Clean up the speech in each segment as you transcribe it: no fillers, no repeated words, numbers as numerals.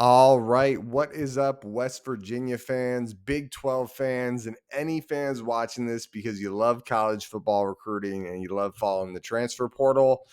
All right. What is up, West Virginia fans, Big 12 fans, and any fans watching this because you love college football recruiting and you love following the transfer portal?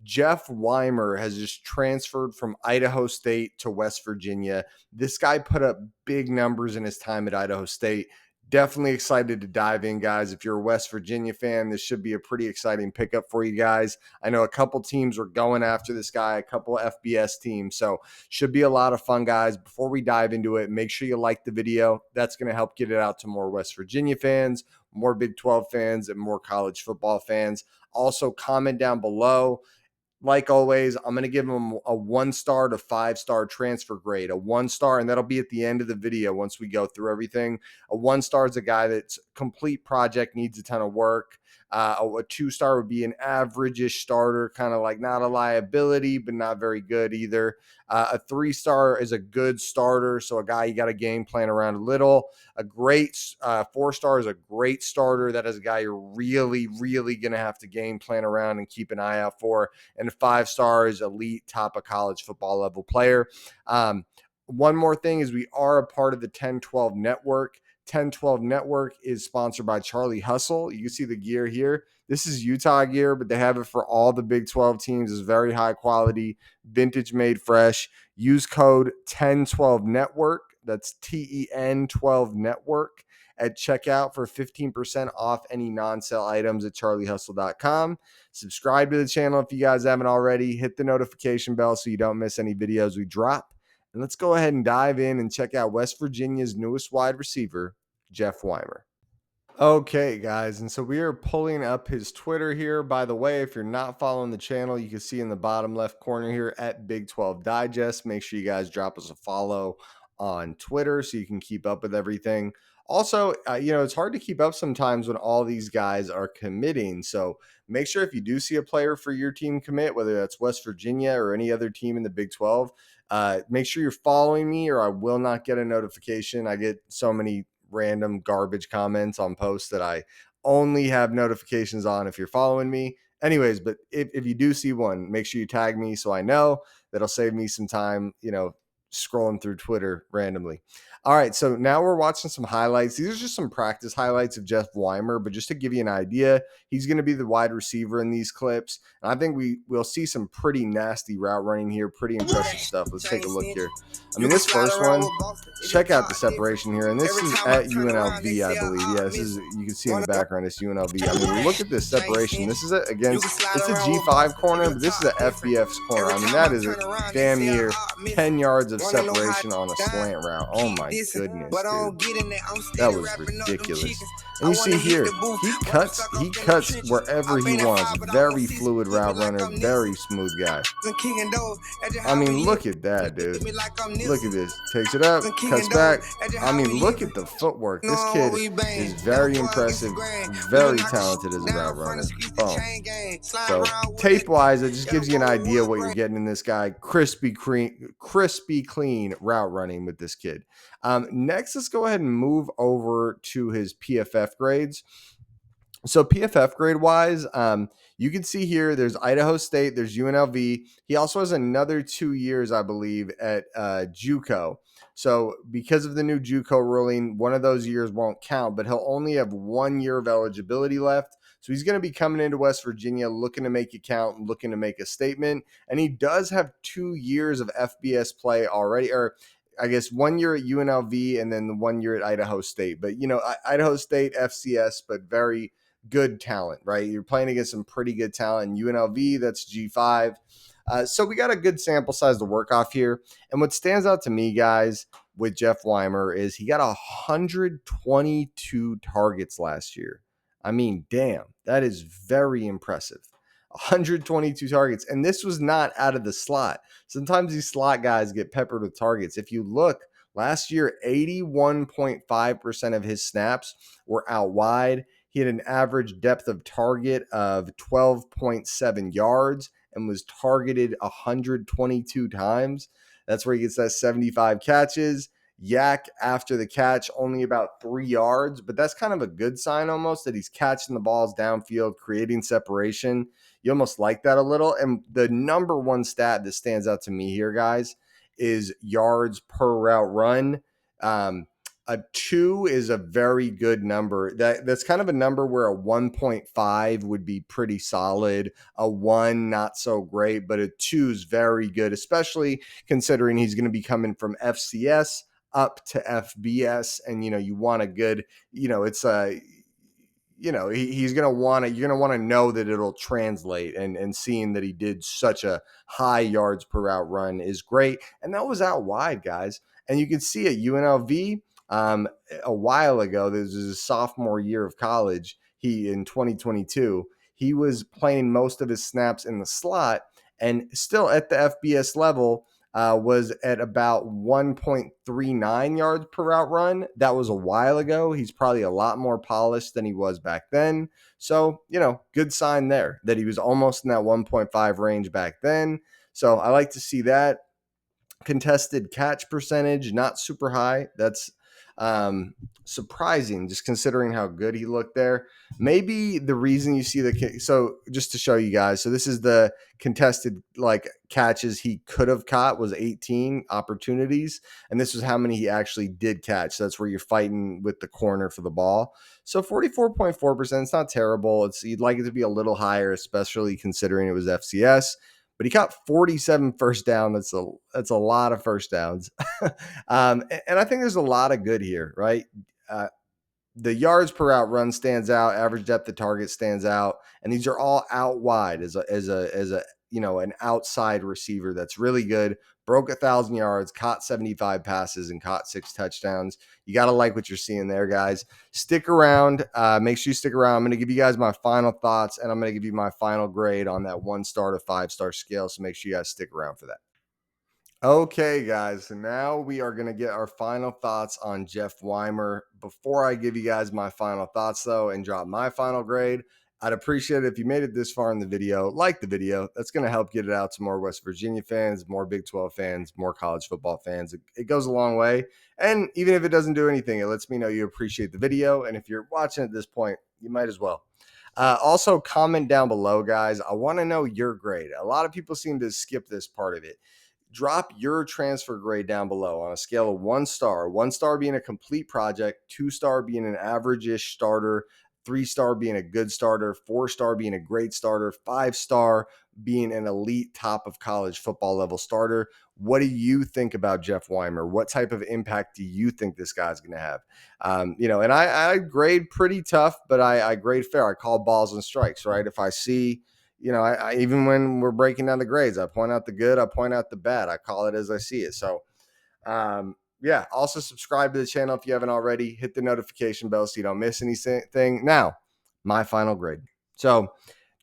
Jeff Weimer has just transferred from Idaho State to West Virginia. This guy put up big numbers in his time at Idaho State. Definitely excited to dive in, guys. If you're a West Virginia fan, this should be a pretty exciting pickup for you guys. I know a couple teams are going after this guy, a couple FBS teams. So should be a lot of fun, guys. Before we dive into it, make sure you like the video. That's going to help get it out to more West Virginia fans, more Big 12 fans, and more college football fans. Also, comment down below. Like always, I'm going to give him a 1-star to 5-star transfer grade. A 1-star, and that'll be at the end of the video once we go through everything. A 1-star is a guy that's complete project, needs a ton of work. A 2-star would be an average-ish starter, kind of like not a liability, but not very good either. A 3-star is a good starter, so a guy you got a game plan around a little. A great 4-star is a great starter. That is a guy you're really, really going to have to game plan around and keep an eye out for. And 5-star is elite, top of college football level player. One more thing is we are a part of the 10-12 network. 10-12 network is sponsored by Charlie Hustle. You can see the gear here. This is Utah gear, but they have it for all the Big 12 teams. It's very high quality, vintage made fresh. Use code 1012 network. That's TEN 12 network at checkout for 15% off any non-sale items at charliehustle.com. Subscribe to the channel if you guys haven't already. Hit the notification bell so you don't miss any videos we drop. And let's go ahead and dive in and check out West Virginia's newest wide receiver, Jeff Weimer. Okay, guys, and so we are pulling up his Twitter here. By the way, if you're not following the channel, you can see in the bottom left corner here at Big 12 Digest. Make sure you guys drop us a follow on Twitter so you can keep up with everything. Also, it's hard to keep up sometimes when all these guys are committing. So make sure if you do see a player for your team commit, whether that's West Virginia or any other team in the Big 12, make sure you're following me or I will not get a notification. I get so many random garbage comments on posts that I only have notifications on if you're following me. Anyways, but if you do see one, make sure you tag me so I know. That'll save me some time, scrolling through Twitter randomly. All right, so now we're watching some highlights. These are just some practice highlights of Jeff Weimer, but just to give you an idea, he's going to be the wide receiver in these clips. And I think we'll see some pretty nasty route running here, pretty impressive stuff. Let's take a look here. I mean, this first one, check out the separation here. And this is at UNLV, I believe. Yeah, this is, you can see in the background, it's UNLV. I mean, look at this separation. This is against, it's a G5 corner, but this is a FBS corner. I mean, that is a damn near 10 yards of separation on a slant route. Oh my goodness, dude. That was ridiculous. And you see here, he cuts wherever he wants. Very fluid route runner, very smooth guy. I mean, look at that, dude. Look at this. Takes it up, cuts back. I mean, look at the footwork. This kid is very impressive, very talented as a route runner. Boom. So tape-wise, it just gives you an idea what you're getting in this guy. Crispy clean route running with this kid. Next, let's go ahead and move over to his PFF grades. So PFF grade wise, you can see here there's Idaho State, there's UNLV. He also has another 2 years, I believe, at JUCO. So because of the new JUCO ruling, one of those years won't count, but he'll only have 1 year of eligibility left. So he's going to be coming into West Virginia looking to make it count, looking to make a statement. And he does have 2 years of FBS play already, or I guess 1 year at UNLV and then the 1 year at Idaho State. But, Idaho State, FCS, but very good talent, right? You're playing against some pretty good talent. In UNLV, that's G5. So we got a good sample size to work off here. And what stands out to me, guys, with Jeff Weimer is he got 122 targets last year. I mean, damn, that is very impressive. 122 targets. And this was not out of the slot. Sometimes these slot guys get peppered with targets. If you look, last year, 81.5% of his snaps were out wide. He had an average depth of target of 12.7 yards and was targeted 122 times. That's where he gets that 75 catches. Yak after the catch, only about 3 yards, but that's kind of a good sign almost that he's catching the balls downfield, creating separation. You almost like that a little. And the number one stat that stands out to me here, guys, is yards per route run. A 2 is a very good number. That's kind of a number where a 1.5 would be pretty solid. A 1 not so great, but a 2 is very good, especially considering he's going to be coming from FCS up to FBS, and you want a good, it's a he's going to want to, you're going to want to know that it'll translate, and seeing that he did such a high yards per route run is great. And that was out wide, guys. And you can see at UNLV a while ago, this is his sophomore year of college, he in 2022, he was playing most of his snaps in the slot, and still at the FBS level, was at about 1.39 yards per route run. That was a while ago. He's probably a lot more polished than he was back then. So, good sign there that he was almost in that 1.5 range back then. So I like to see that. Contested catch percentage, not super high. That's surprising, just considering how good he looked there. Maybe the reason you see so just to show you guys, so this is the contested catches he could have caught was 18 opportunities, and this was how many he actually did catch. So that's where you're fighting with the corner for the ball. So 44.4%, it's not terrible. You'd like it to be a little higher, especially considering it was FCS. But he caught 47 first down. That's a lot of first downs. And I think there's a lot of good here, right? The yards per route run stands out. Average depth of target stands out, and these are all out wide as a an outside receiver that's really good. Broke 1,000 yards, caught 75 passes, and caught 6 touchdowns. You got to like what you're seeing there, guys. Stick around. Make sure you stick around. I'm going to give you guys my final thoughts, and I'm going to give you my final grade on that 1-star to 5-star scale. So make sure you guys stick around for that. Okay, guys, so now we are going to get our final thoughts on Jeff Weimer. Before I give you guys my final thoughts, though, and drop my final grade, I'd appreciate it if you made it this far in the video. Like the video. That's going to help get it out to more West Virginia fans, more Big 12 fans, more college football fans. It goes a long way. And even if it doesn't do anything, it lets me know you appreciate the video. And if you're watching at this point, you might as well. Also, comment down below, guys. I want to know your grade. A lot of people seem to skip this part of it. Drop your transfer grade down below on a scale of 1-star. 1-star being a complete project, 2-star being an average-ish starter, 3-star being a good starter, 4-star being a great starter, 5-star being an elite top of college football level starter. What do you think about Jeff Weimer? What type of impact do you think this guy's going to have? And I grade pretty tough, but I grade fair. I call balls and strikes, right? If I see I even when we're breaking down the grades, I point out the good, I point out the bad. I call it as I see it. So, also subscribe to the channel if you haven't already. Hit the notification bell so you don't miss anything. Now, my final grade. So,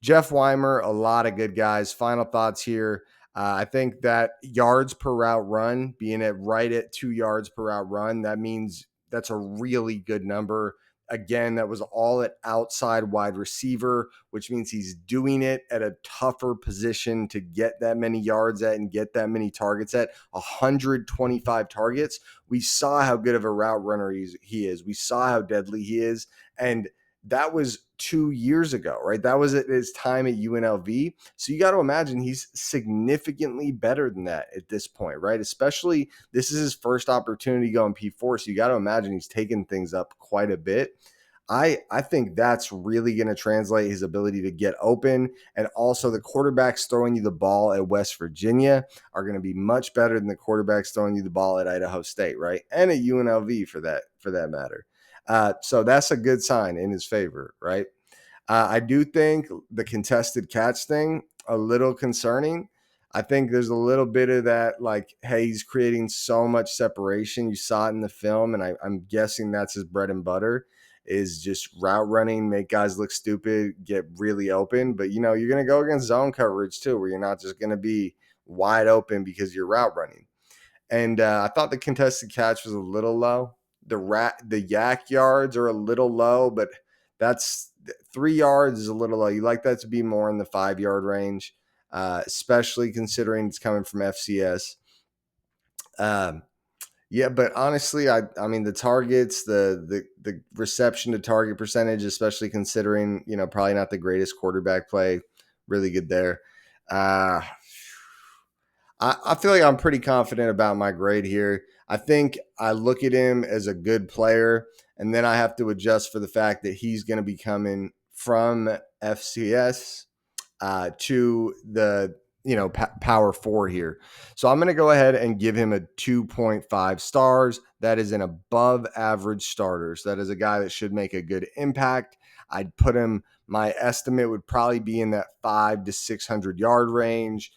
Jeff Weimer, a lot of good guys. Final thoughts here. I think that yards per route run, being right at 2 yards per route run, that means that's a really good number. Again, that was all at outside wide receiver, which means he's doing it at a tougher position to get that many yards at and get that many targets at. 125 targets. We saw how good of a route runner he is. We saw how deadly he is. And that was 2 years ago, right? That was at his time at UNLV. So you got to imagine he's significantly better than that at this point, right? Especially this is his first opportunity going P4. So you got to imagine he's taken things up quite a bit. I think that's really going to translate his ability to get open. And also the quarterbacks throwing you the ball at West Virginia are going to be much better than the quarterbacks throwing you the ball at Idaho State, right? And at UNLV for that matter. So that's a good sign in his favor, right? I do think the contested catch thing a little concerning. I think there's a little bit of that, hey, he's creating so much separation. You saw it in the film, and I'm guessing that's his bread and butter is just route running, make guys look stupid, get really open. But, you're going to go against zone coverage too, where you're not just going to be wide open because you're route running. And I thought the contested catch was a little low. The yak yards are a little low, but that's 3 yards is a little low. You like that to be more in the 5-yard range, especially considering it's coming from FCS. But honestly, I mean the targets, the reception to target percentage, especially considering probably not the greatest quarterback play, really good there. I feel like I'm pretty confident about my grade here. I think I look at him as a good player, and then I have to adjust for the fact that he's going to be coming from FCS to the power four here. So I'm going to go ahead and give him a 2.5 stars. That is an above average starter. So that is a guy that should make a good impact. I'd put him, my estimate would probably be in that 5 to 600 yard range,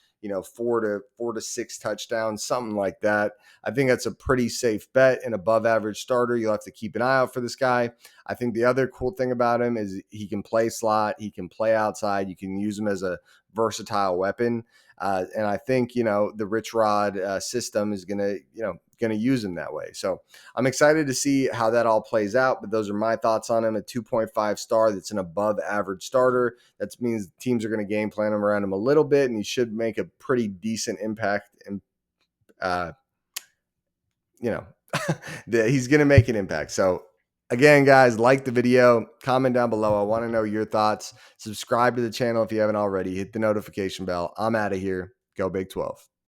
4 to 6 touchdowns, something like that. I think that's a pretty safe bet. An above average starter. You'll have to keep an eye out for this guy. I think the other cool thing about him is he can play slot, he can play outside. You can use him as a versatile weapon. And I think, the Rich Rod system is going to use him that way. So I'm excited to see how that all plays out. But those are my thoughts on him. A 2.5 star. That's an above average starter. That means teams are going to game plan him around him a little bit, and he should make a pretty decent impact. And he's going to make an impact. So again, guys, like the video, comment down below. I want to know your thoughts. Subscribe to the channel if you haven't already. Hit the notification bell. I'm out of here. Go Big 12.